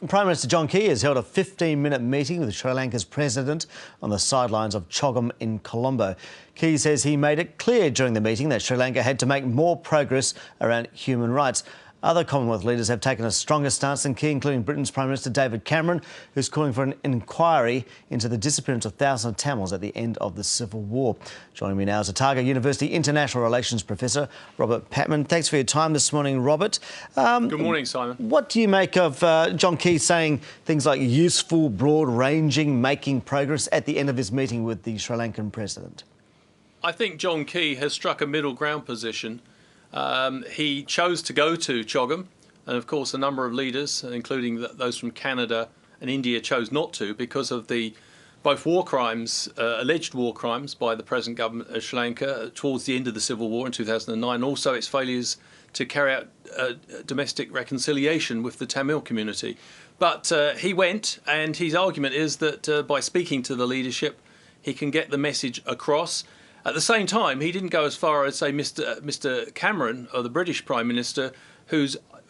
Prime Minister John Key has held a 15-minute meeting with Sri Lanka's president on the sidelines of Chogam in Colombo. Key says he made it clear during the meeting that Sri Lanka had to make more progress around human rights. Other Commonwealth leaders have taken a stronger stance than Key, including Britain's Prime Minister David Cameron, who's calling for an inquiry into the disappearance of thousands of Tamils at the end of the Civil War. Joining me now is Otago University International Relations Professor Robert Patman. Thanks for your time this morning, Robert. Good morning, Simon. What do you make of John Key saying things like useful, broad-ranging, making progress at the end of his meeting with the Sri Lankan president? I think John Key has struck a middle ground position. He chose to go to Chogam, and of course a number of leaders, including those from Canada and India, chose not to because of the both war crimes, alleged war crimes by the present government of Sri Lanka towards the end of the Civil War in 2009, also its failures to carry out domestic reconciliation with the Tamil community. But he went, and his argument is that by speaking to the leadership, he can get the message across. At the same time, he didn't go as far as, say, Mr. Cameron, or the British Prime Minister, who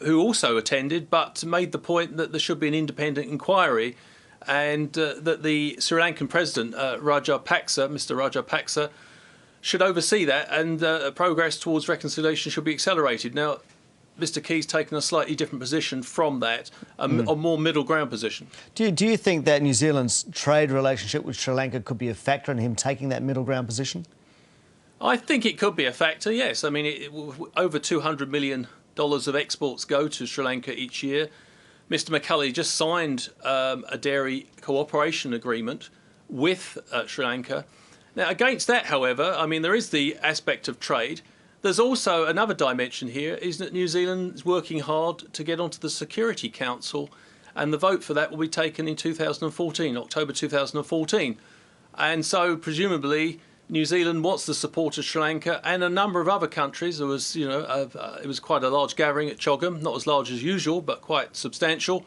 also attended, but made the point that there should be an independent inquiry, and that the Sri Lankan President, Mr. Rajapaksa, should oversee that, and progress towards reconciliation should be accelerated. Now, Mr. Key's taken a slightly different position from that, a more middle ground position. Do you think that New Zealand's trade relationship with Sri Lanka could be a factor in him taking that middle ground position? I think it could be a factor, yes. I mean, over $200 million of exports go to Sri Lanka each year. Mr. McCulley just signed a dairy cooperation agreement with Sri Lanka. Now, against that, however, I mean, there is the aspect of trade. There's also another dimension here, is that New Zealand is working hard to get onto the Security Council, and the vote for that will be taken in 2014, October 2014. And so, presumably, New Zealand wants the support of Sri Lanka and a number of other countries. There was, it was quite a large gathering at Chogam, not as large as usual, but quite substantial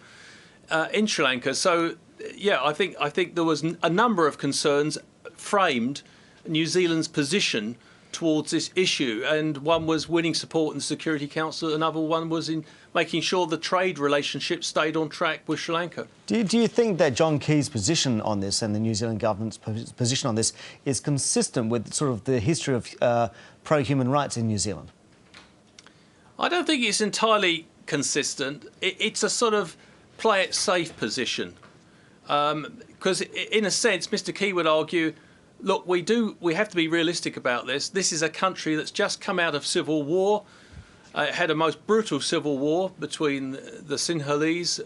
in Sri Lanka. So, yeah, I think there was a number of concerns framed New Zealand's position towards this issue, and one was winning support in the Security Council, another one was in making sure the trade relationship stayed on track with Sri Lanka. Do you think that John Key's position on this and the New Zealand government's position on this is consistent with sort of the history of pro-human rights in New Zealand? I don't think it's entirely consistent. It's a sort of play it safe position, because in a sense Mr. Key would argue, look, we have to be realistic about this. This is a country that's just come out of civil war. It had a most brutal civil war between the Sinhalese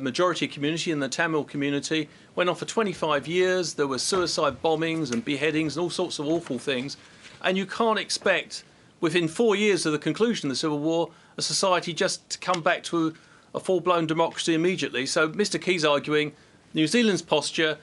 majority community and the Tamil community. Went on for 25 years. There were suicide bombings and beheadings and all sorts of awful things. And you can't expect, within 4 years of the conclusion of the Civil War, a society just to come back to a full-blown democracy immediately. So Mr. Key's arguing New Zealand's posture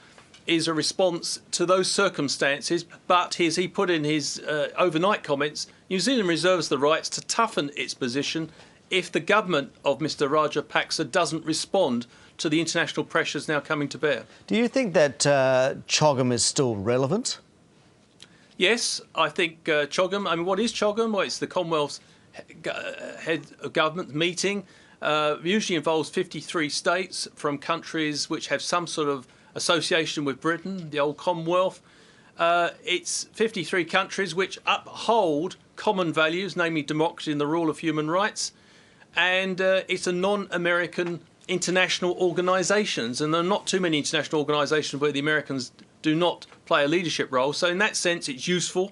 is a response to those circumstances, but as he put in his overnight comments, New Zealand reserves the rights to toughen its position if the government of Mr. Rajapaksa doesn't respond to the international pressures now coming to bear. Do you think that Chogam is still relevant? Yes, I think Chogam, I mean, what is Chogam? Well, it's the Commonwealth's head of government meeting. Usually involves 53 states from countries which have some sort of association with Britain, the old Commonwealth. It's 53 countries which uphold common values, namely democracy and the rule of human rights. And it's a non-American international organisations, and there are not too many international organisations where the Americans do not play a leadership role. So in that sense, it's useful,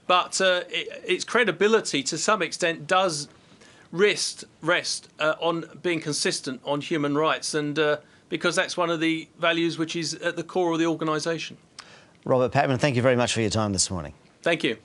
but its credibility to some extent does rest on being consistent on human rights, and because that's one of the values which is at the core of the organisation. Robert Patman, thank you very much for your time this morning. Thank you.